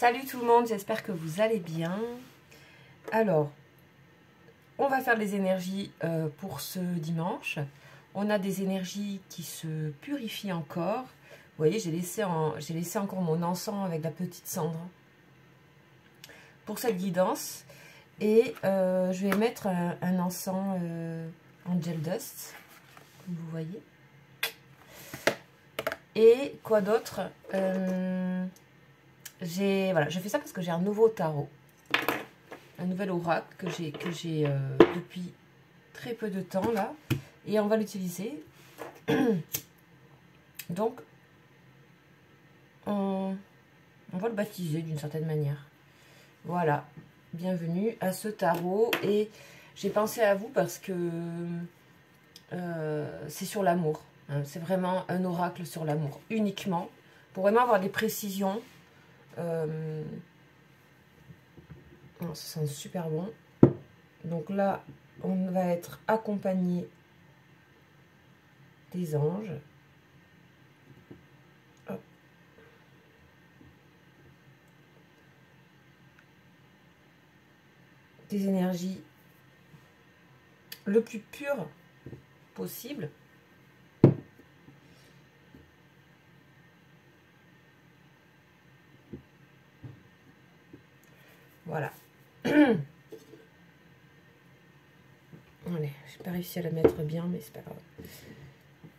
Salut tout le monde, j'espère que vous allez bien. Alors, on va faire les énergies pour ce dimanche. On a des énergies qui se purifient encore. Vous voyez, j'ai laissé encore mon encens avec la petite cendre pour cette guidance. Et je vais mettre un encens Angel Dust, comme vous voyez. Et quoi d'autre voilà, je fais ça parce que j'ai un nouveau tarot, un nouvel oracle que j'ai depuis très peu de temps là, et on va l'utiliser. Donc on va le baptiser d'une certaine manière. Voilà, bienvenue à ce tarot, et j'ai pensé à vous parce que c'est sur l'amour, hein, c'est vraiment un oracle sur l'amour uniquement, pour vraiment avoir des précisions. Ça sent super bon. Donc là, on va être accompagné des anges. Hop. Des énergies le plus pures possible. Voilà. Allez, j'ai pas réussi à la mettre bien, mais c'est pas grave.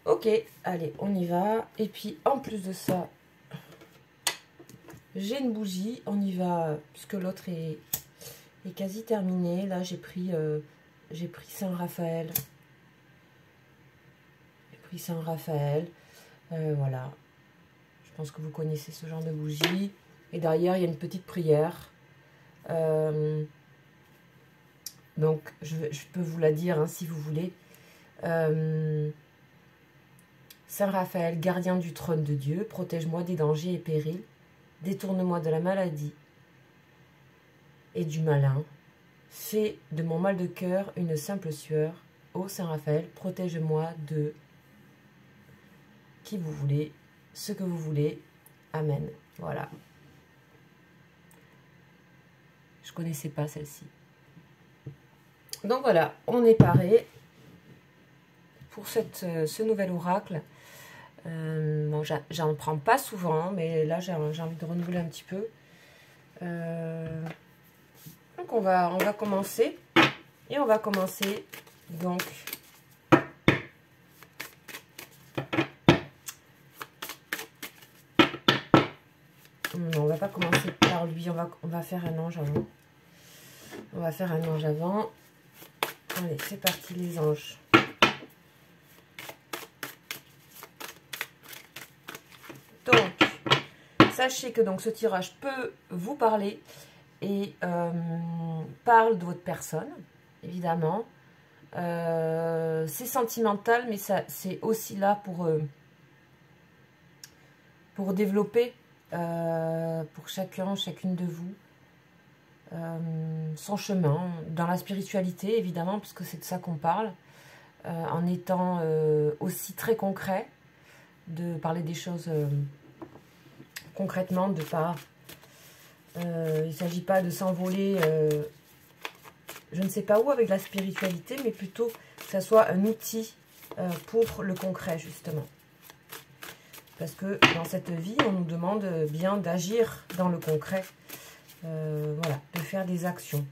Ok, allez, on y va. Et puis, en plus de ça, j'ai une bougie. On y va, puisque l'autre est quasi terminé. Là, j'ai pris Saint-Raphaël. J'ai pris Saint-Raphaël. Voilà. Je pense que vous connaissez ce genre de bougie. Et derrière, il y a une petite prière. Donc, je peux vous la dire, hein, si vous voulez. Saint Raphaël, gardien du trône de Dieu, protège-moi des dangers et périls, détourne-moi de la maladie et du malin, fais de mon mal de cœur une simple sueur. Ô Saint Raphaël, protège-moi de qui vous voulez, ce que vous voulez. Amen. Voilà. Je connaissais pas celle-ci. Donc voilà, on est paré pour ce nouvel oracle. Bon, j'en prends pas souvent, mais là j'ai envie de renouveler un petit peu. Donc on va commencer. Et on va commencer donc non, on va pas commencer par lui, on va faire un ange avant. On va faire un ange avant. Allez, c'est parti les anges. Donc, sachez que donc ce tirage peut vous parler et parle de votre personne, évidemment. C'est sentimental, mais c'est aussi là pour développer pour chacune de vous son chemin dans la spiritualité, évidemment, puisque c'est de ça qu'on parle, en étant aussi très concret, de parler des choses concrètement, de pas il ne s'agit pas de s'envoler je ne sais pas où avec la spiritualité, mais plutôt que ça soit un outil pour le concret, justement. Parce que dans cette vie, on nous demande bien d'agir dans le concret. Voilà, de faire des actions.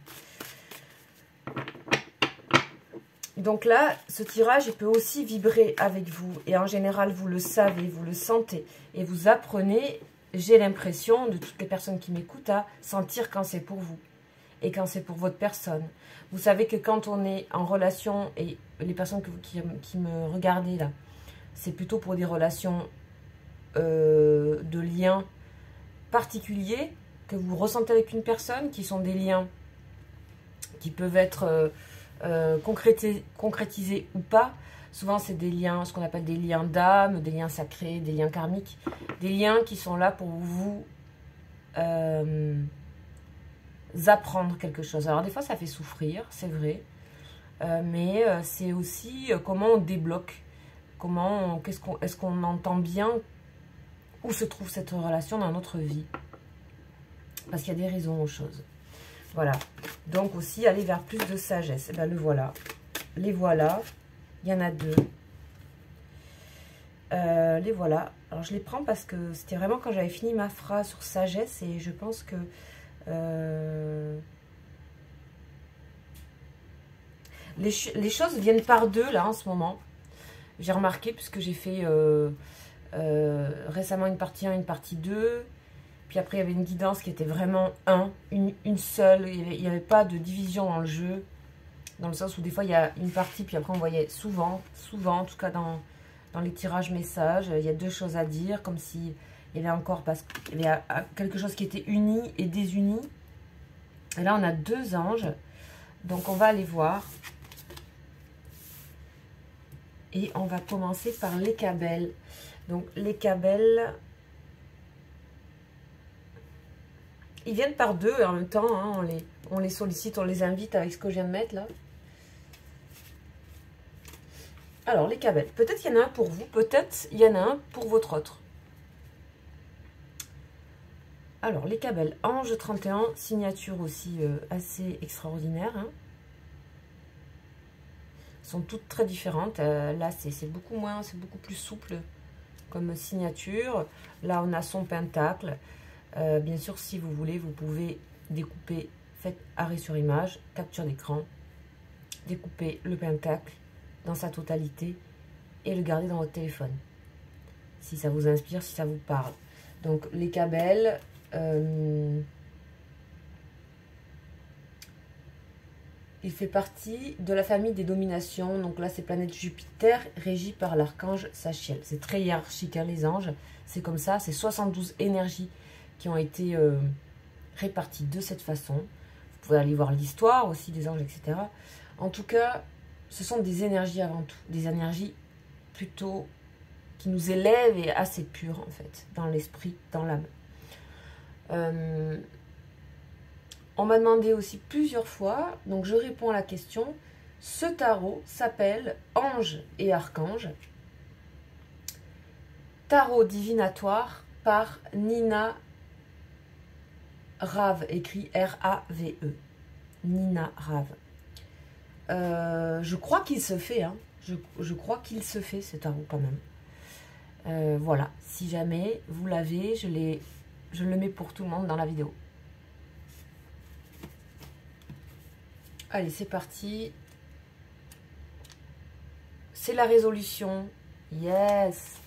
Donc là, ce tirage, il peut aussi vibrer avec vous. Et en général, vous le savez, vous le sentez. Et vous apprenez, j'ai l'impression, de toutes les personnes qui m'écoutent, à sentir quand c'est pour vous. Et quand c'est pour votre personne. Vous savez que quand on est en relation, et les personnes qui me regardez là, c'est plutôt pour des relations de liens particuliers que vous ressentez avec une personne, qui sont des liens qui peuvent être concrétisés ou pas. Souvent, c'est des liens, ce qu'on appelle des liens d'âme, des liens sacrés, des liens karmiques, des liens qui sont là pour vous apprendre quelque chose. Alors, des fois, ça fait souffrir, c'est vrai, mais c'est aussi comment on débloque, est-ce qu'on entend bien où se trouve cette relation dans notre vie. Parce qu'il y a des raisons aux choses. Voilà. Donc aussi, aller vers plus de sagesse. Et bien, le voilà. Les voilà. Il y en a deux. Les voilà. Alors, je les prends parce que c'était vraiment quand j'avais fini ma phrase sur sagesse. Et je pense que... les choses viennent par deux, là, en ce moment. J'ai remarqué, puisque j'ai fait récemment une partie 1, une partie 2. Puis après, il y avait une guidance qui était vraiment une seule. Il n'y avait pas de division dans le jeu. Dans le sens où des fois, il y a une partie, puis après, on voyait souvent, en tout cas dans les tirages messages, il y a deux choses à dire, comme si il y avait encore il y avait quelque chose qui était uni et désuni. Et là, on a deux anges. Donc, on va aller voir. Et on va commencer par les cabelles. Donc, les cabelles, ils viennent par deux et en même temps, hein, on les sollicite, on les invite avec ce que je viens de mettre là. Alors, les cabelles. Peut-être il y en a un pour vous, peut-être il y en a un pour votre autre. Alors, les cabelles. Ange 31, signature aussi assez extraordinaire. Hein. Sont toutes très différentes. Là, c'est beaucoup plus souple comme signature. Là, on a son pentacle. Bien sûr, si vous voulez, vous pouvez découper, faites arrêt sur image, capture d'écran, découper le pentacle dans sa totalité et le garder dans votre téléphone. Si ça vous inspire, si ça vous parle. Donc, les cabelles... il fait partie de la famille des dominations. Donc là, c'est planète Jupiter, régie par l'archange Sachiel. C'est très hiérarchique, hein, les anges. C'est comme ça. C'est 72 énergies qui ont été réparties de cette façon. Vous pouvez aller voir l'histoire aussi des anges, etc. En tout cas, ce sont des énergies avant tout. Des énergies plutôt qui nous élèvent et assez pures, en fait, dans l'esprit, dans l'âme. On m'a demandé aussi plusieurs fois, donc je réponds à la question. Ce tarot s'appelle Ange et Archange. Tarot divinatoire par Nina Rave, écrit R-A-V-E. Nina Rave. Je crois qu'il se fait, hein. Je crois qu'il se fait ce tarot quand même. Voilà, si jamais vous l'avez, je le mets pour tout le monde dans la vidéo. Allez, c'est parti. C'est la résolution. Yes.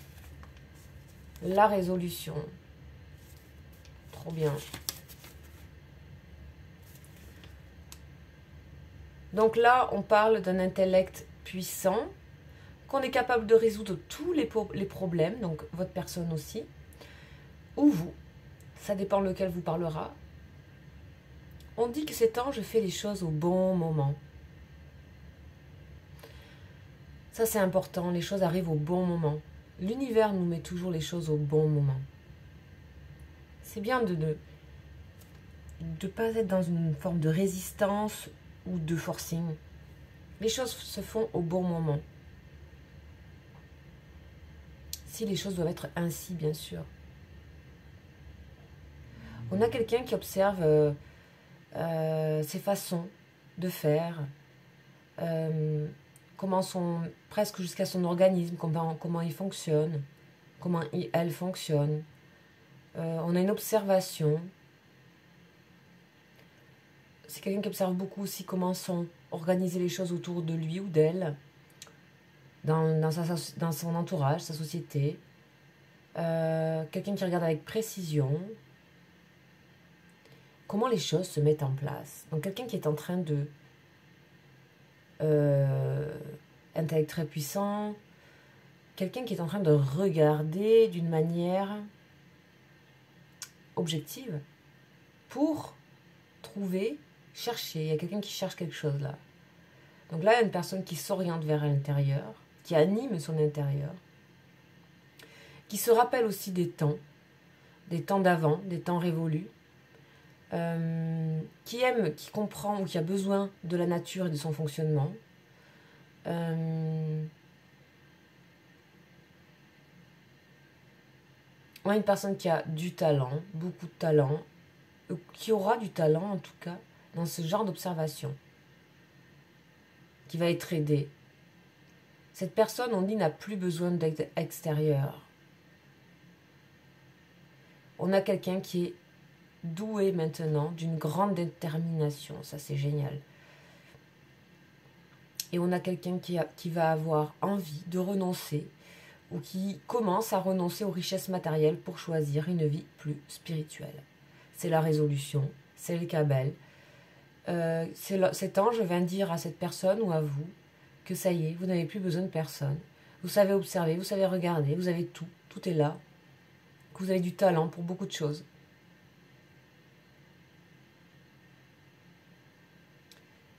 La résolution. Trop bien. Donc là, on parle d'un intellect puissant, qu'on est capable de résoudre tous les problèmes, donc votre personne aussi, ou vous. Ça dépend lequel vous parlera. On dit que cet ange fait les choses au bon moment. Ça, c'est important. Les choses arrivent au bon moment. L'univers nous met toujours les choses au bon moment. C'est bien de ne pas être dans une forme de résistance ou de forcing. Les choses se font au bon moment. Si les choses doivent être ainsi, bien sûr. On a quelqu'un qui observe... ses façons de faire, comment presque jusqu'à son organisme, comment il fonctionne, comment elle fonctionne. On a une observation. C'est quelqu'un qui observe beaucoup aussi comment sont organisées les choses autour de lui ou d'elle, dans son entourage, sa société. Quelqu'un qui regarde avec précision comment les choses se mettent en place. Donc quelqu'un qui est en train de... intellect très puissant, quelqu'un qui est en train de regarder d'une manière objective pour trouver, chercher. Il y a quelqu'un qui cherche quelque chose là. Donc là, il y a une personne qui s'oriente vers l'intérieur, qui anime son intérieur, qui se rappelle aussi des temps d'avant, des temps révolus, qui aime, qui comprend ou qui a besoin de la nature et de son fonctionnement. On a une personne qui a du talent, beaucoup de talent, qui aura du talent en tout cas dans ce genre d'observation, qui va être aidé. Cette personne, on dit, n'a plus besoin d'aide extérieure. On a quelqu'un qui est doué maintenant d'une grande détermination, ça c'est génial. Et on a quelqu'un qui va avoir envie de renoncer ou qui commence à renoncer aux richesses matérielles pour choisir une vie plus spirituelle. C'est la résolution, c'est le Kabel. Cet ange vient dire à cette personne ou à vous que ça y est, vous n'avez plus besoin de personne. Vous savez observer, vous savez regarder, vous avez tout, tout est là. Que vous avez du talent pour beaucoup de choses.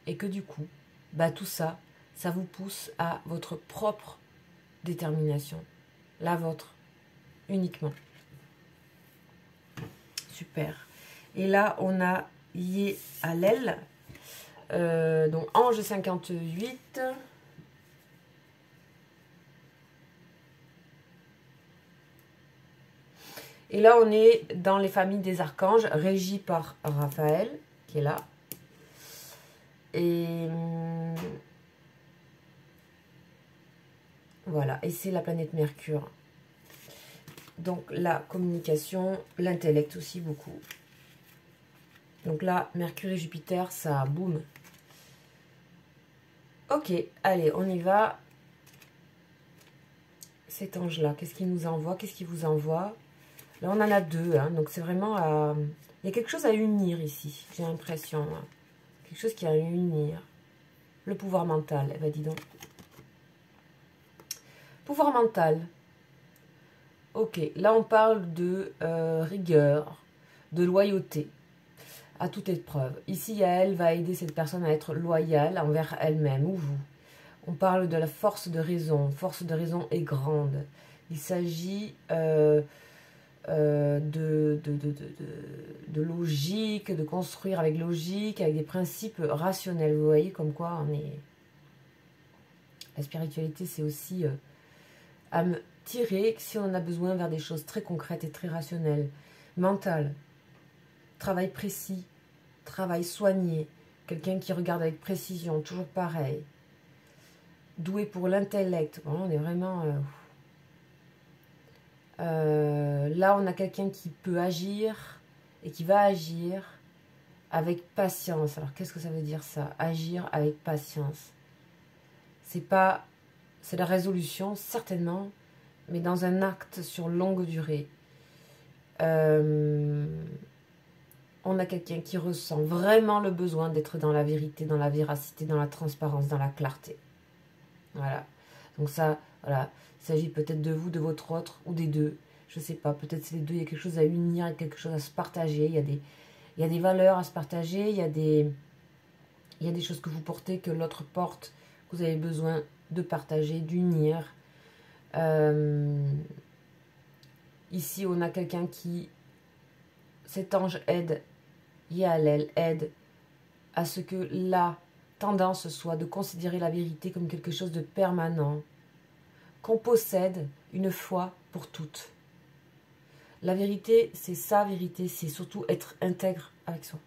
Et que du coup, bah tout ça, ça vous pousse à votre propre détermination. La vôtre, uniquement. Super. Et là, on a lié à l'aile. Donc, ange 58. Et là, on est dans les familles des archanges, régies par Raphaël, qui est là. Et voilà, et c'est la planète Mercure. Donc la communication, l'intellect aussi beaucoup. Donc là, Mercure et Jupiter, ça boum. Ok, allez, on y va. Cet ange-là, qu'est-ce qu'il nous envoie? Qu'est-ce qu'il vous envoie? Là, on en a deux, hein, donc c'est vraiment à... Il y a quelque chose à unir ici, j'ai l'impression. Hein. Quelque chose qui a à unir. Le pouvoir mental, eh ben dis donc. Pouvoir mental. Ok, là on parle de rigueur, de loyauté, à toute épreuve. Ici, elle va aider cette personne à être loyale envers elle-même ou vous. On parle de la force de raison. Force de raison est grande. Il s'agit de logique, de construire avec logique, avec des principes rationnels. Vous voyez comme quoi on est... La spiritualité, c'est aussi à me tirer, si on en a besoin, vers des choses très concrètes et très rationnelles. Mental, travail précis, travail soigné, quelqu'un qui regarde avec précision, toujours pareil. Doué pour l'intellect, bon, on est vraiment... là, on a quelqu'un qui peut agir et qui va agir avec patience. Alors, qu'est-ce que ça veut dire ça? Agir avec patience. C'est pas... C'est la résolution, certainement, mais dans un acte sur longue durée. On a quelqu'un qui ressent vraiment le besoin d'être dans la vérité, dans la véracité, dans la transparence, dans la clarté. Voilà. Donc ça, voilà. Il s'agit peut-être de vous, de votre autre, ou des deux. Je ne sais pas, peut-être c'est les deux. Il y a quelque chose à unir, il y a quelque chose à se partager. Il y a des valeurs à se partager. Il y a des choses que vous portez, que l'autre porte, que vous avez besoin de partager, d'unir. Ici, on a quelqu'un qui... Cet ange aide, Yael aide à ce que la tendance soit de considérer la vérité comme quelque chose de permanent, qu'on possède une fois pour toutes. La vérité, c'est sa vérité, c'est surtout être intègre avec soi.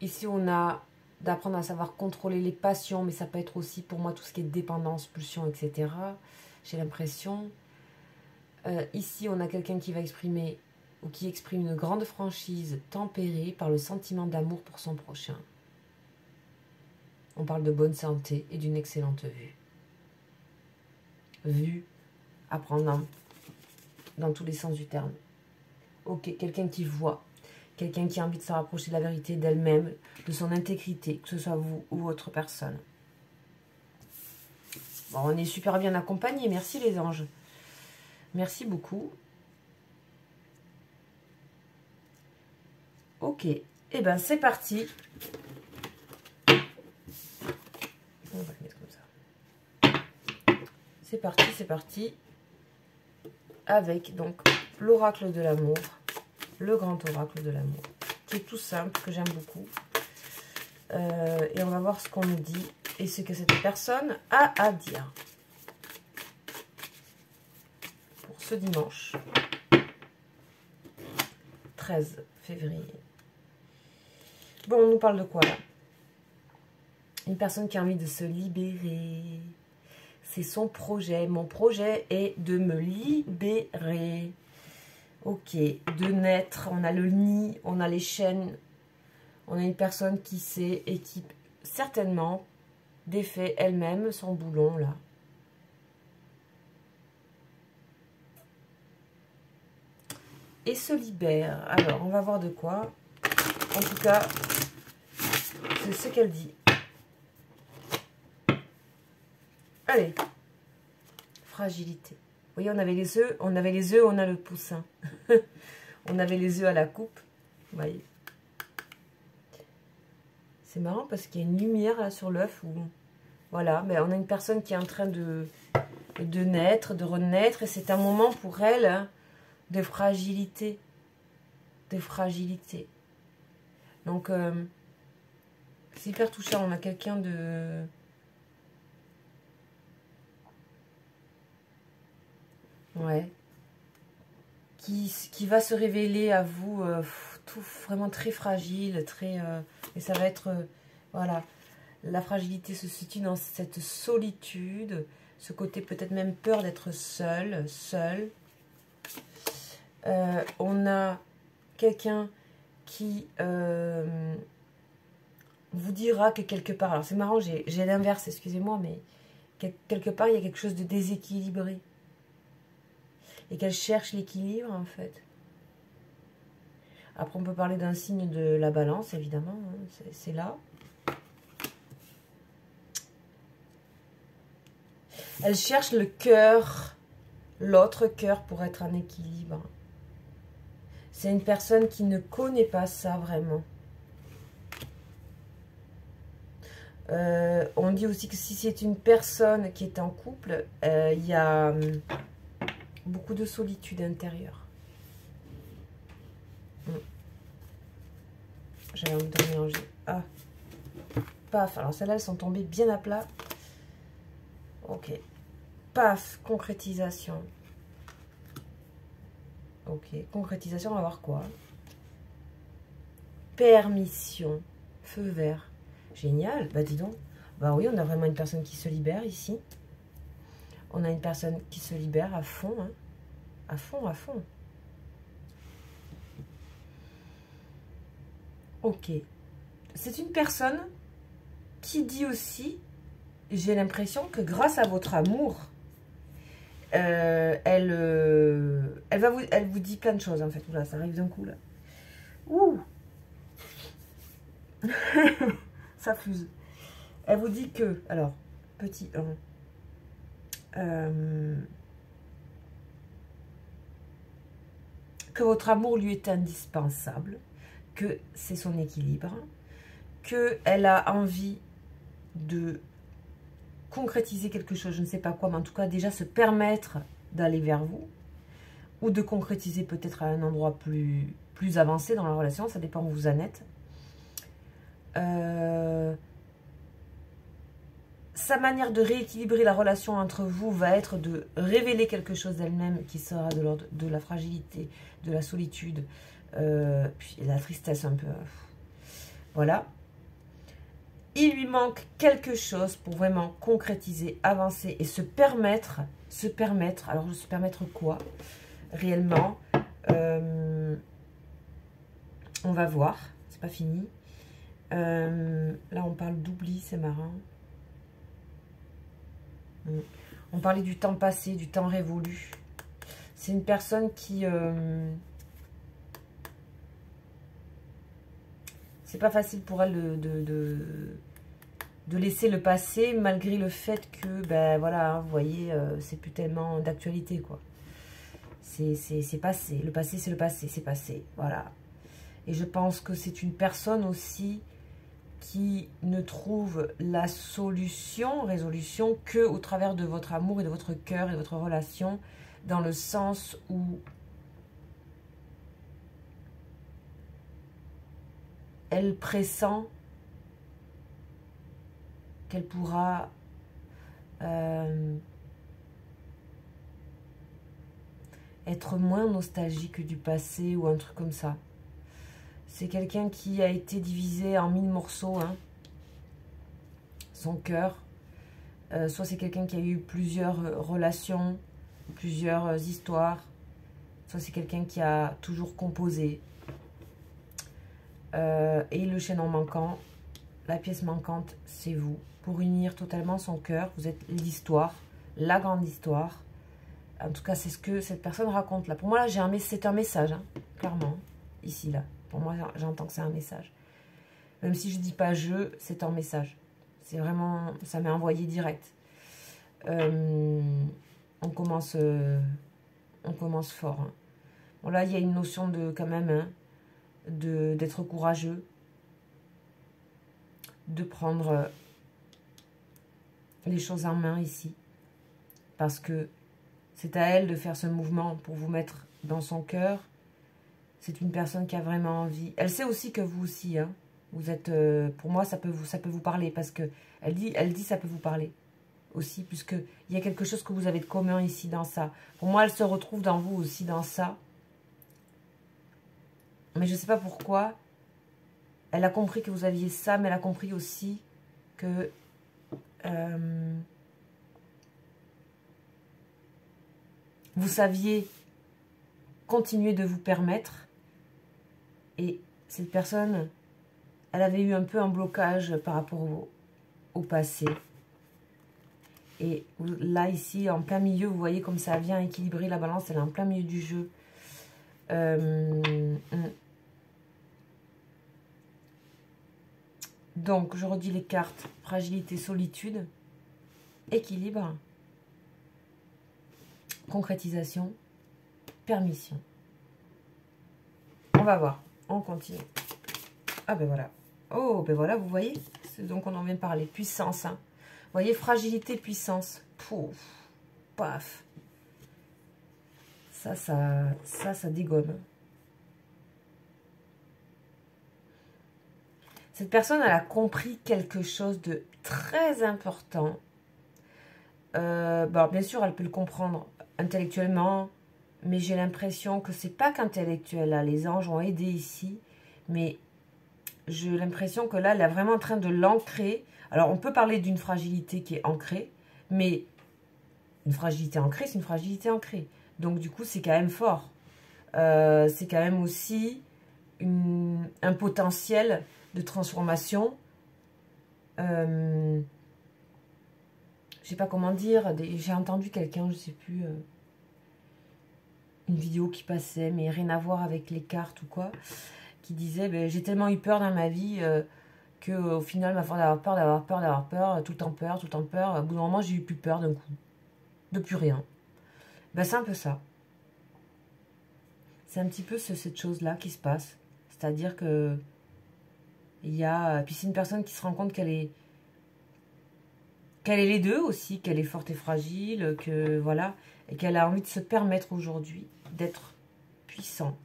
Ici, on a d'apprendre à savoir contrôler les passions, mais ça peut être aussi pour moi tout ce qui est dépendance, pulsion, etc. J'ai l'impression. Ici, on a quelqu'un qui va exprimer ou qui exprime une grande franchise tempérée par le sentiment d'amour pour son prochain. On parle de bonne santé et d'une excellente vue. Vue à prendre dans tous les sens du terme. Ok, quelqu'un qui voit, quelqu'un qui a envie de se rapprocher de la vérité d'elle-même, de son intégrité, que ce soit vous ou autre personne. Bon, on est super bien accompagnés, merci les anges. Merci beaucoup. Ok, et ben c'est parti. On va le mettre comme ça. C'est parti. Avec donc l'oracle de l'amour, le grand oracle de l'amour, qui est tout simple, que j'aime beaucoup. Et on va voir ce qu'on nous dit et ce que cette personne a à dire. Pour ce dimanche. 13 février. Bon, on nous parle de quoi là? Une personne qui a envie de se libérer. C'est son projet. Mon projet est de me libérer. Ok, de naître. On a le nid, on a les chaînes. On a une personne qui sait et qui certainement défait elle-même son boulon là. Et se libère. Alors, on va voir de quoi. En tout cas, c'est ce qu'elle dit. Allez. Fragilité. Vous voyez, on avait les œufs, on a le poussin. On avait les œufs à la coupe. Vous voyez. C'est marrant parce qu'il y a une lumière là sur l'œuf. Voilà, mais on a une personne qui est en train de naître, de renaître. Et c'est un moment pour elle hein, de fragilité. De fragilité. Donc, c'est hyper touchant. On a quelqu'un de... Ouais. Qui va se révéler à vous tout vraiment très fragile, très... et ça va être... voilà. La fragilité se situe dans cette solitude, ce côté peut-être même peur d'être seul. On a quelqu'un qui vous dira que quelque part... Alors c'est marrant, j'ai l'inverse, excusez-moi, mais quelque part il y a quelque chose de déséquilibré. Et qu'elle cherche l'équilibre, en fait. Après, on peut parler d'un signe de la balance, évidemment. Hein, c'est là. Elle cherche le cœur, l'autre cœur pour être en équilibre. C'est une personne qui ne connaît pas ça, vraiment. On dit aussi que si c'est une personne qui est en couple, il y a... beaucoup de solitude intérieure. J'avais envie de mélanger. Ah. Paf. Alors celles-là, elles sont tombées bien à plat. Ok. Paf. Concrétisation. Ok. Concrétisation, on va voir quoi. Permission. Feu vert. Génial. Bah dis donc. Bah oui, on a vraiment une personne qui se libère ici. On a une personne qui se libère à fond, hein. À fond, à fond. Ok. C'est une personne qui dit aussi, j'ai l'impression que grâce à votre amour, elle vous dit plein de choses, en fait. Oula, ça arrive d'un coup, là. Ouh. Ça fuse. Elle vous dit que, alors, petit 1, que votre amour lui est indispensable, que c'est son équilibre, qu'elle a envie de concrétiser quelque chose, je ne sais pas quoi, mais en tout cas déjà se permettre d'aller vers vous, ou de concrétiser peut-être à un endroit plus avancé dans la relation, ça dépend où vous en êtes. Sa manière de rééquilibrer la relation entre vous va être de révéler quelque chose d'elle-même qui sera de l'ordre de la fragilité, de la solitude, puis la tristesse un peu. Voilà. Il lui manque quelque chose pour vraiment concrétiser, avancer et se permettre, alors se permettre quoi réellement, on va voir, c'est pas fini. Là on parle d'oubli, c'est marrant. On parlait du temps passé, du temps révolu. C'est une personne qui... c'est pas facile pour elle de laisser le passé, malgré le fait que, ben voilà, hein, vous voyez, c'est plus tellement d'actualité, quoi. C'est passé. Le passé, c'est le passé, c'est passé. Voilà. Et je pense que c'est une personne aussi qui ne trouve la résolution, que au travers de votre amour et de votre cœur et de votre relation, dans le sens où elle pressent qu'elle pourra être moins nostalgique du passé ou un truc comme ça. C'est quelqu'un qui a été divisé en 1000 morceaux, hein, son cœur. Soit c'est quelqu'un qui a eu plusieurs relations, plusieurs histoires. Soit c'est quelqu'un qui a toujours composé. Et le chaînon manquant, la pièce manquante, c'est vous. Pour unir totalement son cœur, vous êtes l'histoire, la grande histoire. En tout cas, c'est ce que cette personne raconte là. Pour moi, là, c'est un message, hein, clairement. Ici, là. Pour moi, j'entends que c'est un message. Même si je ne dis pas « je », c'est un message. C'est vraiment... Ça m'est envoyé direct. On commence fort. Hein. Bon, là, il y a une notion de, quand même, hein, d'être courageux. De prendre les choses en main ici. Parce que c'est à elle de faire ce mouvement pour vous mettre dans son cœur. C'est une personne qui a vraiment envie. Elle sait aussi que vous aussi, hein, vous êtes... pour moi, ça peut vous parler. Parce que elle dit ça peut vous parler aussi. Puisqu'il y a quelque chose que vous avez de commun ici dans ça. Pour moi, elle se retrouve dans vous aussi dans ça. Mais je ne sais pas pourquoi. Elle a compris que vous aviez ça. Mais elle a compris aussi que... vous saviez continuer de vous permettre. Et cette personne, elle avait eu un peu un blocage par rapport au passé. Et là, ici, en plein milieu, vous voyez comme ça vient équilibrer la balance. Elle est en plein milieu du jeu. Donc, je redis les cartes. Fragilité, solitude, équilibre, concrétisation, permission. On va voir. On continue. Ah ben voilà. Oh, ben voilà, vous voyez. C'est donc on en vient de parler. Puissance. Hein. Vous voyez, fragilité, puissance. Pouf. Paf. Ça dégomme. Cette personne, elle a compris quelque chose de très important. Bon, bien sûr, elle peut le comprendre intellectuellement, mais j'ai l'impression que c'est pas qu'intellectuel. Là, les anges ont aidé ici, mais j'ai l'impression que là, elle est vraiment en train de l'ancrer. Alors, on peut parler d'une fragilité qui est ancrée, mais une fragilité ancrée, c'est une fragilité ancrée. Donc, du coup, c'est quand même fort. C'est quand même aussi un potentiel de transformation. Je sais pas comment dire. J'ai entendu quelqu'un, je sais plus, une vidéo qui passait, mais rien à voir avec les cartes ou quoi, qui disait ben, j'ai tellement eu peur dans ma vie que au final, ma force d'avoir peur, tout le temps peur, au bout d'un moment, j'ai eu plus peur d'un coup, de plus rien. Ben, c'est un peu ça. C'est un petit peu cette chose-là qui se passe. C'est-à-dire que il y a... Puis c'est une personne qui se rend compte qu'elle est les deux aussi, qu'elle est forte et fragile, que voilà, et qu'elle a envie de se permettre aujourd'hui d'être puissante,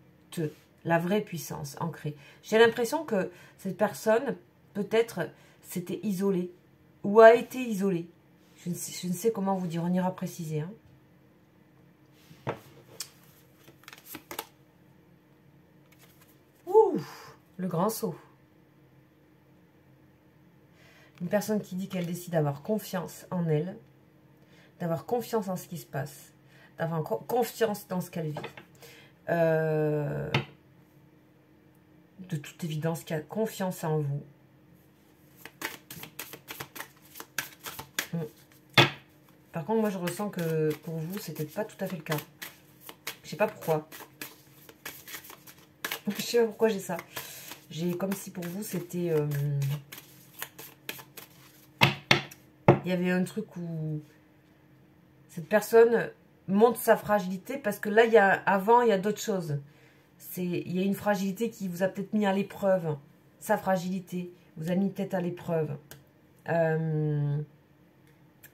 la vraie puissance ancrée. J'ai l'impression que cette personne, peut-être, s'était isolée, ou a été isolée. Je ne sais comment vous dire, on ira préciser. Hein. Ouh, le grand saut. Une personne qui dit qu'elle décide d'avoir confiance en elle, d'avoir confiance en ce qui se passe, d'avoir confiance dans ce qu'elle vit. De toute évidence, qui a confiance en vous. Par contre, moi, je ressens que pour vous, c'était pas tout à fait le cas. Je sais pas pourquoi. Je sais pas pourquoi j'ai ça. J'ai comme si pour vous, c'était... il y avait un truc où cette personne montre sa fragilité parce que là, avant, il y a d'autres choses. Il y a une fragilité qui vous a peut-être mis à l'épreuve. Sa fragilité vous a mis peut-être à l'épreuve.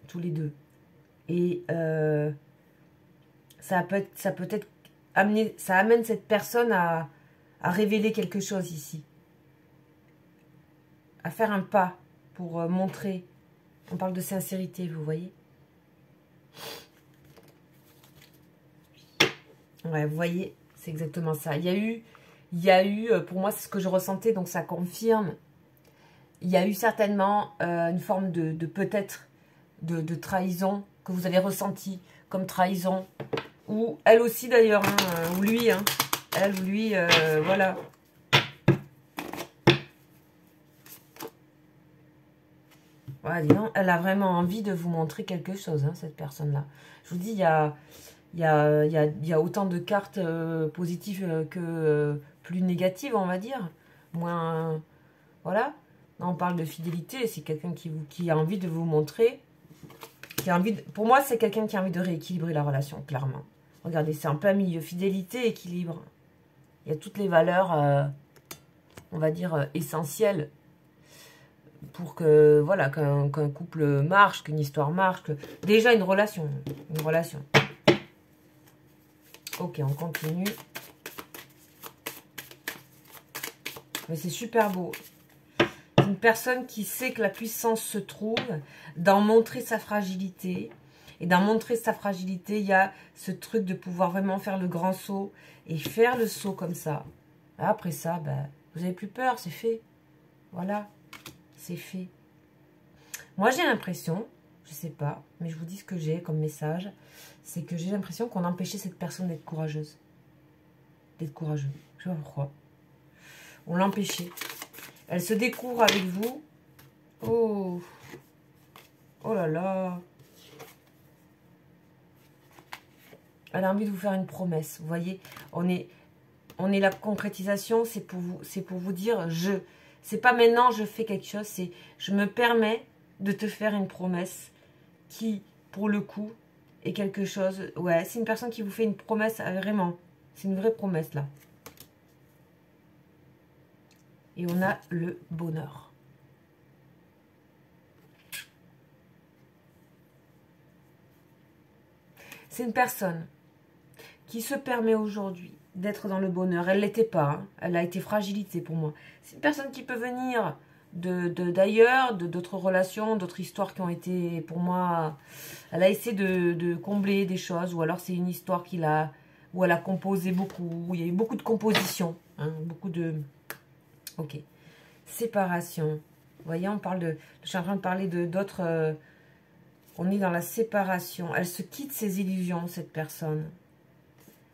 Tous les deux. Et ça amène cette personne à révéler quelque chose ici. À faire un pas pour montrer. On parle de sincérité, vous voyez. Ouais, vous voyez, c'est exactement ça. Il y a eu il y a eu, pour moi, c'est ce que je ressentais, donc ça confirme. Il y a eu certainement une forme de peut-être de trahison que vous avez ressenti comme trahison. Ou elle aussi d'ailleurs, hein, ou lui, hein, elle ou lui, voilà. Voilà, dis donc, elle a vraiment envie de vous montrer quelque chose, hein, cette personne-là. Je vous dis, il y a autant de cartes positives que plus négatives, on va dire. Moins, voilà. Là, on parle de fidélité, c'est quelqu'un qui a envie de vous montrer. Pour moi, c'est quelqu'un qui a envie de rééquilibrer la relation, clairement. Regardez, c'est en plein milieu. Fidélité, équilibre. Il y a toutes les valeurs, on va dire, essentielles pour que, voilà, qu'un couple marche, qu'une histoire marche. Déjà, une relation. Une relation. Ok, on continue. Mais c'est super beau. Une personne qui sait que la puissance se trouve dans montrer sa fragilité. Et dans montrer sa fragilité, il y a ce truc de pouvoir vraiment faire le grand saut. Et faire le saut comme ça. Après ça, ben, vous n'avez plus peur, c'est fait. Voilà, c'est fait. Moi, j'ai l'impression, je sais pas, mais je vous dis ce que j'ai comme message. C'est que j'ai l'impression qu'on empêchait cette personne d'être courageuse. D'être courageuse. Je sais pas pourquoi. On l'empêchait. Elle se découvre avec vous. Oh. Oh là là. Elle a envie de vous faire une promesse. Vous voyez, on est la concrétisation, c'est pour vous dire c'est pas maintenant je fais quelque chose, c'est je me permets de te faire une promesse qui, pour le coup, est quelque chose. Ouais, c'est une personne qui vous fait une promesse, vraiment. C'est une vraie promesse là. Et on a le bonheur. C'est une personne qui se permet aujourd'hui d'être dans le bonheur. Elle ne l'était pas, hein. Elle a été fragilité pour moi. C'est une personne qui peut venir d'ailleurs, d'autres relations, d'autres histoires qui ont été, pour moi, elle a essayé de combler des choses, ou alors c'est une histoire où elle a composé beaucoup, où il y a eu beaucoup de compositions, hein, beaucoup de... Ok. Séparation. Vous voyez, je suis en train de parler d'autres... on est dans la séparation. Elle se quitte ses illusions, cette personne.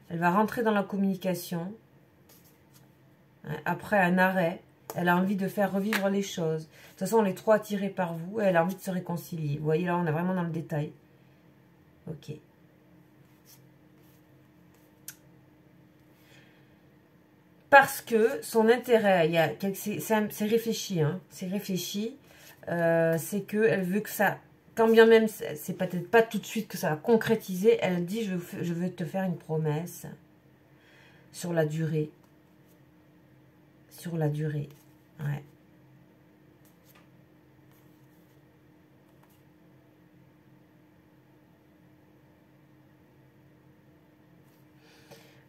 Elle va rentrer dans la communication. Après un arrêt, elle a envie de faire revivre les choses. De toute façon, on est trop attirés par vous. Et elle a envie de se réconcilier. Vous voyez, là, on est vraiment dans le détail. Ok. Parce que son intérêt, c'est réfléchi. Hein, c'est réfléchi. C'est qu'elle veut que ça... Quand bien même, c'est peut-être pas tout de suite que ça va concrétiser, elle dit, je veux te faire une promesse sur la durée. Sur la durée, ouais.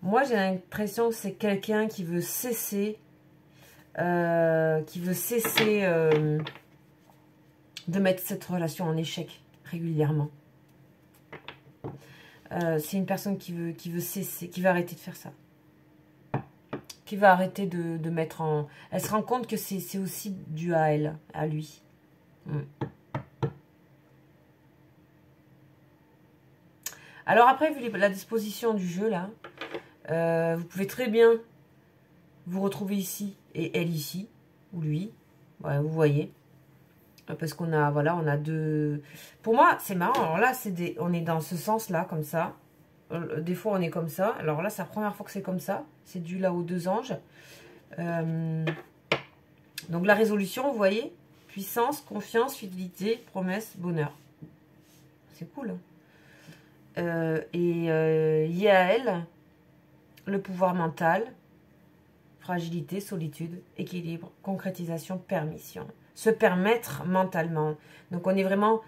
Moi, j'ai l'impression que c'est quelqu'un qui veut cesser, de mettre cette relation en échec régulièrement. C'est une personne qui veut cesser, qui va arrêter de faire ça. Qui va arrêter de mettre en... Elle se rend compte que c'est aussi dû à elle, à lui. Alors après, vu la disposition du jeu, là, vous pouvez très bien vous retrouver ici et elle ici, ou lui. Ouais, vous voyez. Parce qu'on a, voilà, on a deux... Pour moi, c'est marrant. Alors là, on est dans ce sens-là, comme ça. Des fois, on est comme ça. Alors là, c'est la première fois que c'est comme ça. C'est dû là aux deux anges. Donc la résolution, vous voyez, puissance, confiance, fidélité, promesse, bonheur. C'est cool. Il y a à elle le pouvoir mental, fragilité, solitude, équilibre, concrétisation, permission. Se permettre mentalement. Donc on est vraiment...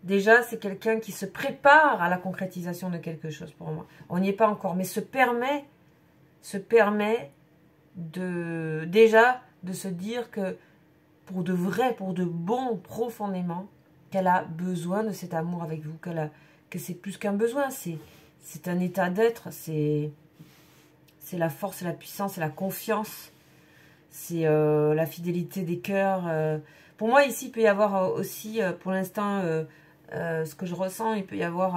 Déjà, c'est quelqu'un qui se prépare à la concrétisation de quelque chose pour moi. On n'y est pas encore, mais se permet déjà de se dire que pour de vrai, pour de bon, profondément, qu'elle a besoin de cet amour avec vous, que c'est plus qu'un besoin, c'est un état d'être, c'est c'est la force, c'est la puissance, c'est la confiance. C'est la fidélité des cœurs. Pour moi, ici, il peut y avoir aussi, pour l'instant, ce que je ressens, il peut y avoir,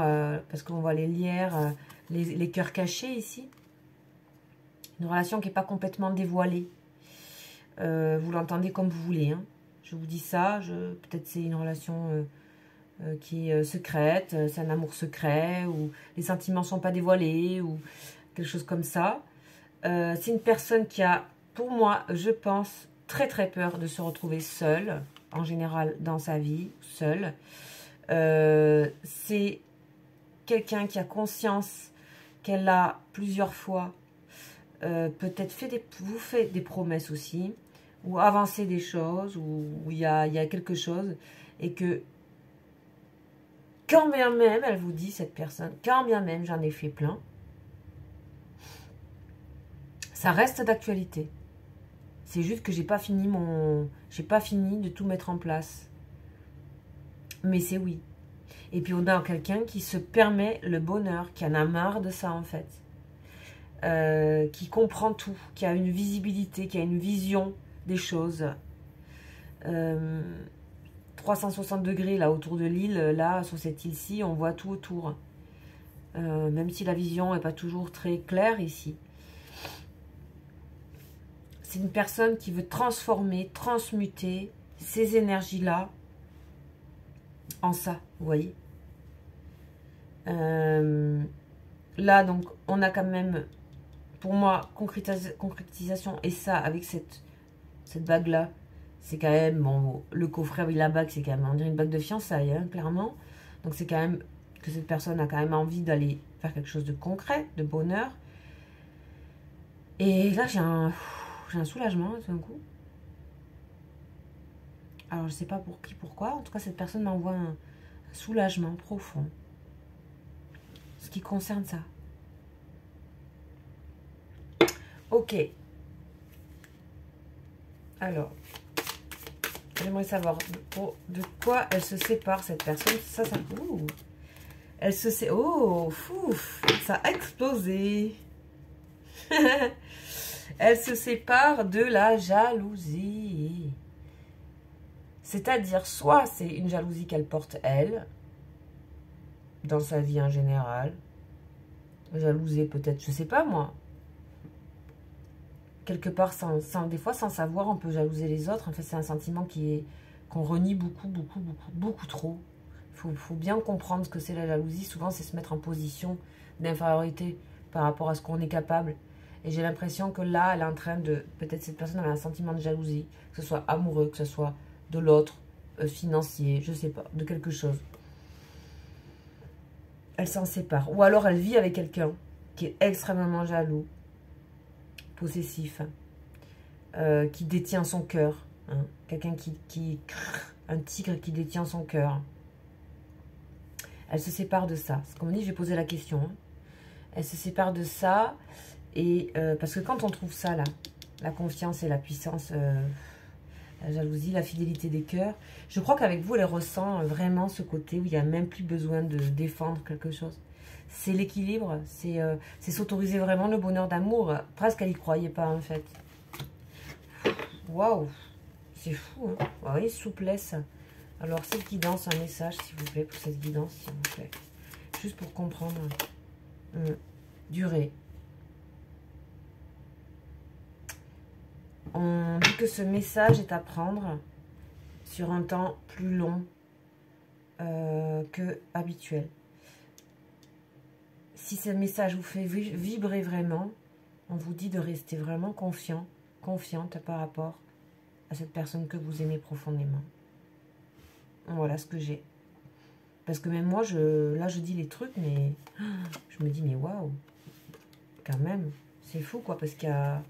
parce qu'on voit les lierres, les cœurs cachés ici. Une relation qui n'est pas complètement dévoilée. Vous l'entendez comme vous voulez. Hein. Je vous dis ça. Peut-être c'est une relation qui est secrète. C'est un amour secret. Ou les sentiments ne sont pas dévoilés. Ou quelque chose comme ça. C'est une personne qui a, pour moi, je pense, très très peur de se retrouver seule. En général, dans sa vie, seule. C'est quelqu'un qui a conscience qu'elle a plusieurs fois peut-être vous fait des promesses aussi, ou avancer des choses, ou il y a quelque chose, et que quand bien même, elle vous dit, cette personne, quand bien même j'en ai fait plein, ça reste d'actualité. C'est juste que j'ai pas fini de tout mettre en place. Mais c'est oui. Et puis on a quelqu'un qui se permet le bonheur, qui en a marre de ça en fait. Qui comprend tout, qui a une visibilité, qui a une vision des choses. 360 degrés là autour de l'île, là sur cette île-ci, on voit tout autour. Même si la vision n'est pas toujours très claire ici. C'est une personne qui veut transformer, transmuter ces énergies-là en ça, vous voyez. Là, donc, on a quand même, pour moi, concrétisation, et ça, avec cette bague-là, c'est quand même, bon, le coffret avec la bague, c'est quand même, on dirait une bague de fiançailles, hein, clairement. Donc, c'est quand même que cette personne a quand même envie d'aller faire quelque chose de concret, de bonheur. Et là, j'ai un soulagement, tout d'un coup. Alors, je ne sais pas pour qui, pourquoi. En tout cas, cette personne m'envoie un soulagement profond. Ce qui concerne ça. Ok. Alors, j'aimerais savoir de quoi elle se sépare, cette personne. Ça, ouh. Elle se sépare. Oh, fouf, ça a explosé. Elle se sépare de la jalousie. C'est-à-dire, soit c'est une jalousie qu'elle porte, elle, dans sa vie en général. Jalouser peut-être, je sais pas moi. Quelque part, des fois, sans savoir, on peut jalouser les autres. En fait, c'est un sentiment qu'on renie beaucoup trop. Il faut bien comprendre ce que c'est la jalousie. Souvent, c'est se mettre en position d'infériorité par rapport à ce qu'on est capable. Et j'ai l'impression que là, elle est en train de... Peut-être cette personne a un sentiment de jalousie, que ce soit amoureux, que ce soit de l'autre, financier, je sais pas, de quelque chose. Elle s'en sépare. Ou alors, elle vit avec quelqu'un qui est extrêmement jaloux, possessif, qui détient son cœur. Hein. Quelqu'un un tigre qui détient son cœur. Elle se sépare de ça. Comme on dit, j'ai posé la question. Hein. Elle se sépare de ça. Et parce que quand on trouve ça, là, la confiance et la puissance, la jalousie, la fidélité des cœurs, je crois qu'avec vous, elle ressent vraiment ce côté où il n'y a même plus besoin de défendre quelque chose. C'est l'équilibre, c'est s'autoriser vraiment le bonheur d'amour. Presque, elle n'y croyait pas, en fait. Waouh, c'est fou, hein. Vous voyez, souplesse. Alors, cette guidance, un message, s'il vous plaît, pour cette guidance, s'il vous plaît. Juste pour comprendre. Durée. On dit que ce message est à prendre sur un temps plus long que habituel. Si ce message vous fait vibrer vraiment, on vous dit de rester vraiment confiante par rapport à cette personne que vous aimez profondément. Voilà ce que j'ai. Parce que même moi, là, je dis les trucs, mais je me dis, mais waouh, quand même, c'est fou, quoi, parce qu'il y a...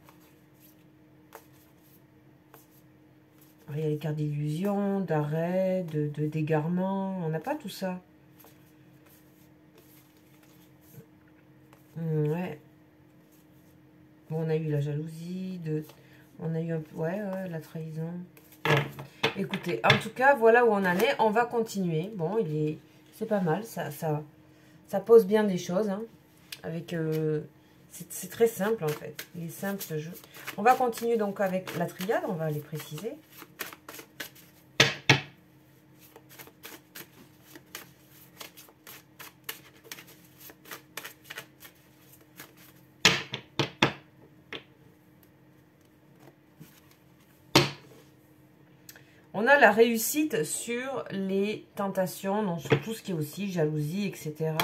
Il y a les cartes d'illusion, d'arrêt, d'égarement. On n'a pas tout ça. Ouais. Bon, on a eu la jalousie. On a eu un peu... Ouais, la trahison. Bon. Écoutez, en tout cas, voilà où on en est. On va continuer. Bon, c'est pas mal. Ça pose bien des choses. Hein, avec C'est très simple en fait. Il est simple ce jeu. On va continuer donc avec la triade. On va les préciser. On a la réussite sur les tentations, donc sur tout ce qui est aussi jalousie, etc.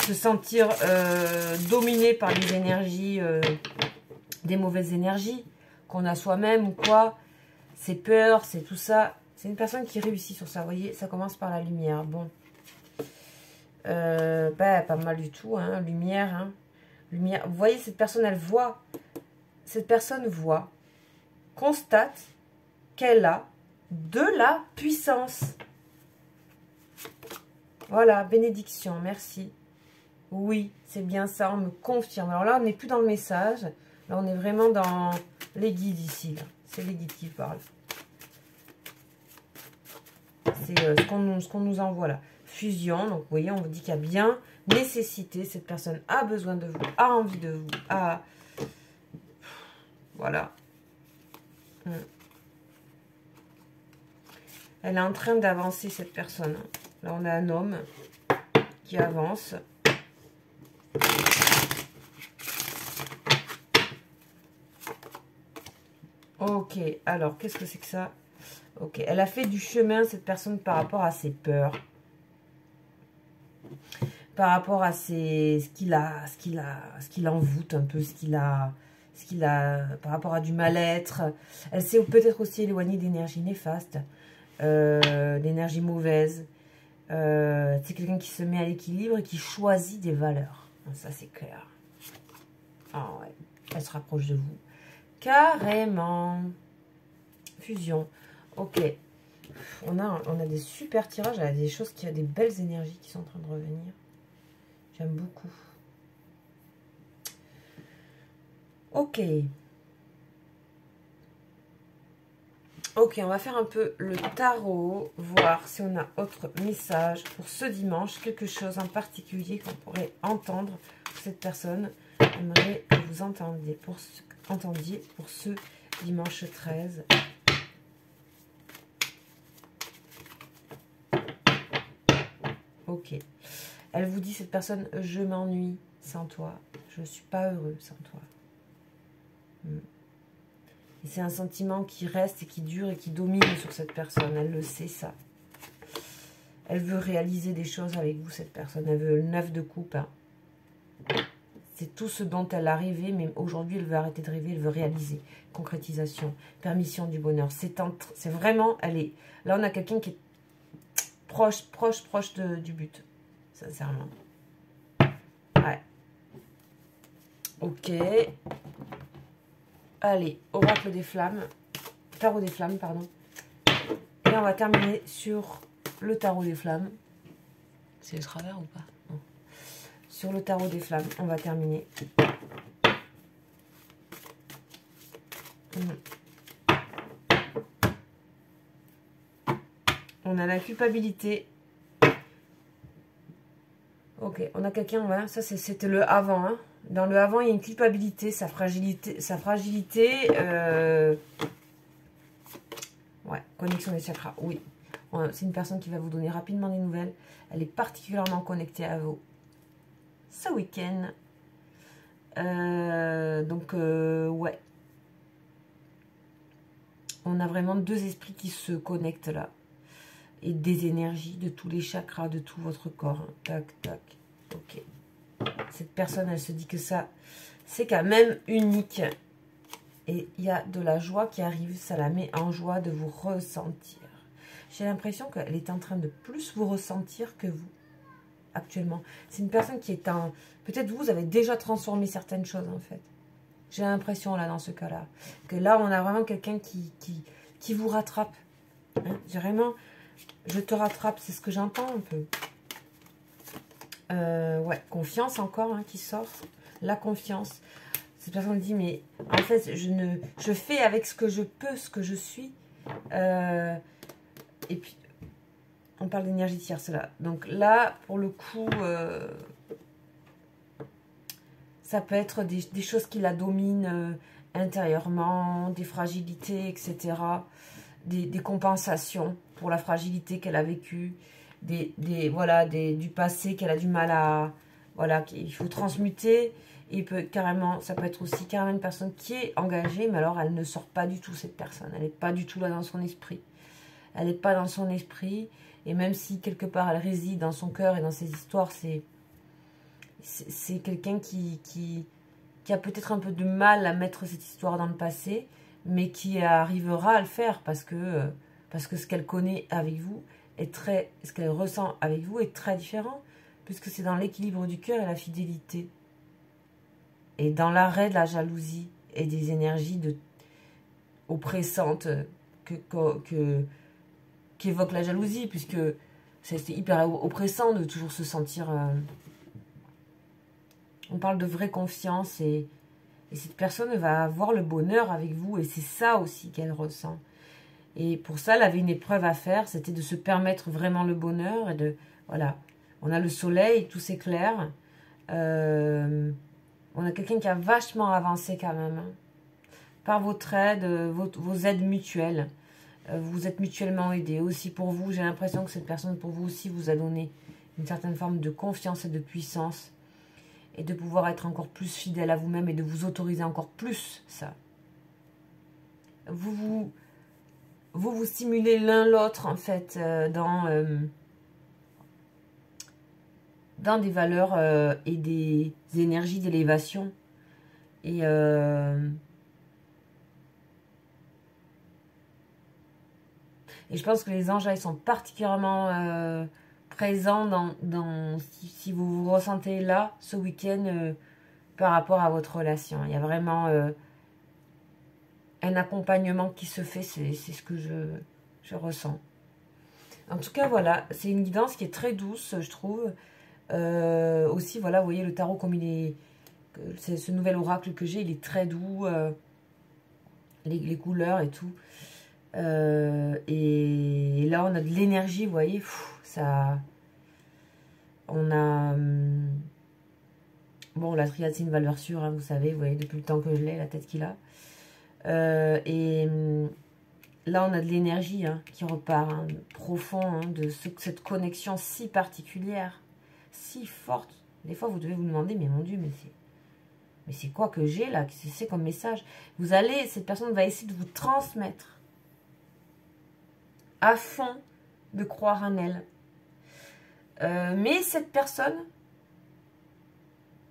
Se sentir dominé par les énergies, des mauvaises énergies qu'on a soi-même ou quoi. C'est peur, c'est tout ça. C'est une personne qui réussit sur ça. Vous voyez, ça commence par la lumière. Bon. Pas mal du tout, hein. Lumière, hein. Lumière. Vous voyez, cette personne, elle voit. Cette personne voit, constate qu'elle a de la puissance. Voilà, bénédiction, merci. Oui, c'est bien ça, on me confirme. Alors là, on n'est plus dans le message. Là, on est vraiment dans les guides ici. C'est les guides qui parlent. C'est ce qu'on nous envoie là. Fusion, donc vous voyez, on vous dit qu'il y a bien nécessité. Cette personne a besoin de vous, a envie de vous, a... Voilà. Elle est en train d'avancer, cette personne. Là, on a un homme qui avance. Ok, alors, qu'est-ce que c'est que ça? Ok, elle a fait du chemin, cette personne, par rapport à ses peurs. Par rapport à ce qu'il envoûte un peu, par rapport à du mal-être. Elle s'est peut-être aussi éloignée d'énergie néfaste, d'énergie mauvaise. C'est quelqu'un qui se met à l'équilibre et qui choisit des valeurs. Ça, c'est clair. Ah ouais, elle se rapproche de vous. Carrément. Fusion. Ok. On a des super tirages. Il y a des choses qui a des belles énergies qui sont en train de revenir. J'aime beaucoup. Ok. Ok, on va faire un peu le tarot, voir si on a autre message pour ce dimanche, quelque chose en particulier qu'on pourrait entendre pour cette personne. J'aimerais que vous entendiez pour ce dimanche 13. Ok. Elle vous dit, cette personne, je m'ennuie sans toi. Je ne suis pas heureux sans toi. Et c'est un sentiment qui reste et qui dure et qui domine sur cette personne. Elle le sait, ça. Elle veut réaliser des choses avec vous, cette personne. Elle veut le 9 de coupe. Hein. C'est tout ce dont elle a rêvé, mais aujourd'hui, elle veut arrêter de rêver, elle veut réaliser. Concrétisation, permission du bonheur. C'est vraiment, elle est... Là, on a quelqu'un qui est proche du but. Sincèrement. Ouais. Ok. Allez, oracle des flammes. Tarot des flammes, pardon. Et on va terminer sur le tarot des flammes. C'est le travers ou pas? Non. Sur le tarot des flammes, on va terminer. On a la culpabilité. Ok, on a quelqu'un, voilà, ça c'était le avant. Hein. Dans le avant, il y a une culpabilité, sa fragilité. Ouais, connexion des chakras, oui. C'est une personne qui va vous donner rapidement des nouvelles. Elle est particulièrement connectée à vous ce week-end. Ouais. On a vraiment deux esprits qui se connectent là. Et des énergies de tous les chakras, de tout votre corps. Hein. Tac, tac. Ok. Cette personne, elle se dit que ça, c'est quand même unique. Et il y a de la joie qui arrive. Ça la met en joie de vous ressentir. J'ai l'impression qu'elle est en train de plus vous ressentir que vous, actuellement. C'est une personne qui est en... Peut-être vous avez déjà transformé certaines choses, en fait. J'ai l'impression, là, dans ce cas-là. Que là, on a vraiment quelqu'un qui vous rattrape. Hein, vraiment... Je te rattrape, c'est ce que j'entends un peu. Ouais, confiance encore hein, qui sort. La confiance. Cette personne dit, mais en fait, je fais avec ce que je peux, ce que je suis. Et puis, on parle d'énergie tierce là. Donc là, pour le coup, Ça peut être des choses qui la dominent intérieurement, des fragilités, etc. Des compensations pour la fragilité qu'elle a vécue, voilà, du passé qu'elle a du mal à... Voilà, qu'il faut transmuter. Et ça peut être aussi carrément une personne qui est engagée, mais alors elle ne sort pas du tout, cette personne. Elle n'est pas du tout là dans son esprit. Elle n'est pas dans son esprit. Et même si quelque part elle réside dans son cœur et dans ses histoires, c'est quelqu'un qui a peut-être un peu de mal à mettre cette histoire dans le passé, mais qui arrivera à le faire parce que ce qu'elle connaît avec vous ce qu'elle ressent avec vous est très différent, puisque c'est dans l'équilibre du cœur et la fidélité. Et dans l'arrêt de la jalousie et des énergies oppressantes qu'évoque la jalousie, puisque c'est hyper oppressant de toujours se sentir... on parle de vraie confiance et cette personne va avoir le bonheur avec vous et c'est ça aussi qu'elle ressent. Et pour ça, elle avait une épreuve à faire, c'était de se permettre vraiment le bonheur et de... Voilà, on a le soleil, tout s'éclaire. On a quelqu'un qui a vachement avancé quand même. Hein, par votre aide, vos aides mutuelles. Vous êtes mutuellement aidés. Aussi pour vous, j'ai l'impression que cette personne pour vous aussi vous a donné une certaine forme de confiance et de puissance. Et de pouvoir être encore plus fidèle à vous-même et de vous autoriser encore plus ça. Vous stimulez l'un l'autre en fait dans des valeurs et des énergies d'élévation. Et je pense que les anges, ils sont particulièrement présents si vous vous ressentez là, ce week-end, par rapport à votre relation. Il y a vraiment un accompagnement qui se fait, c'est ce que je ressens. En tout cas, voilà, c'est une guidance qui est très douce, je trouve. Aussi, voilà, vous voyez le tarot comme il est... C'est ce nouvel oracle que j'ai, il est très doux. Les couleurs et tout. Et là, on a de l'énergie, vous voyez. Ça... On a... bon, la triade, c'est une valeur sûre, hein, vous savez. Vous voyez, depuis le temps que je l'ai, la tête qu'il a. Et... là, on a de l'énergie hein, qui repart, hein, profond, hein, de cette connexion si particulière, si forte. Des fois, vous devez vous demander, mais mon Dieu, mais c'est quoi que j'ai là? Qu'est-ce que c'est comme message? Cette personne va essayer de vous transmettre à fond de croire en elle. Mais cette personne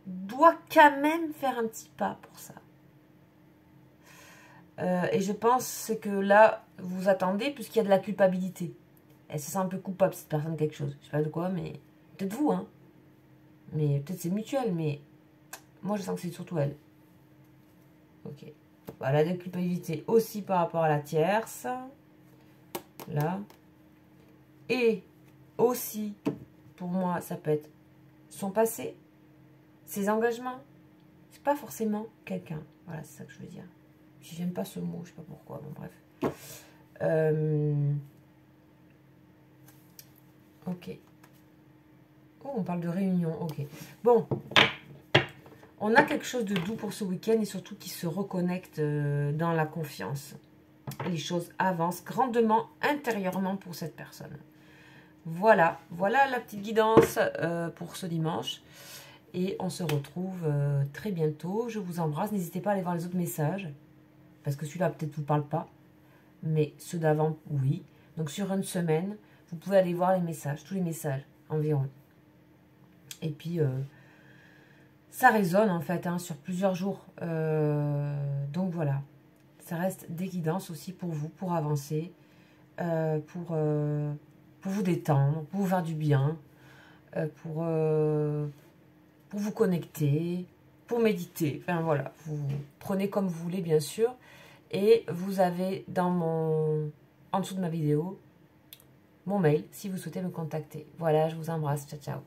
doit quand même faire un petit pas pour ça. Et je pense que là, vous attendez, puisqu'il y a de la culpabilité. Elle se sent un peu coupable, cette personne, quelque chose. Je sais pas de quoi, mais peut-être vous, hein. Mais peut-être c'est mutuel, mais moi, je sens que c'est surtout elle. Ok. Voilà, de la culpabilité aussi par rapport à la tierce. Là. Et aussi, pour moi, ça peut être son passé, ses engagements. C'est pas forcément quelqu'un. Voilà, c'est ça que je veux dire. Si j'aime pas ce mot, je sais pas pourquoi, bon bref. Ok. Oh, on parle de réunion, ok. Bon, on a quelque chose de doux pour ce week-end et surtout qui se reconnecte dans la confiance. Les choses avancent grandement intérieurement pour cette personne. Voilà, voilà la petite guidance pour ce dimanche. Et on se retrouve très bientôt. Je vous embrasse. N'hésitez pas à aller voir les autres messages. Parce que celui-là, peut-être, ne vous parle pas. Mais ceux d'avant, oui. Donc, sur une semaine, vous pouvez aller voir les messages. Tous les messages, environ. Et puis, ça résonne, en fait, hein, sur plusieurs jours. Donc, voilà. Ça reste des guidances aussi pour vous, pour avancer. Pour vous détendre, pour vous faire du bien. Pour vous connecter, pour méditer. Enfin, voilà. Vous prenez comme vous voulez, bien sûr. Et vous avez en dessous de ma vidéo, mon mail, si vous souhaitez me contacter. Voilà, je vous embrasse. Ciao, ciao.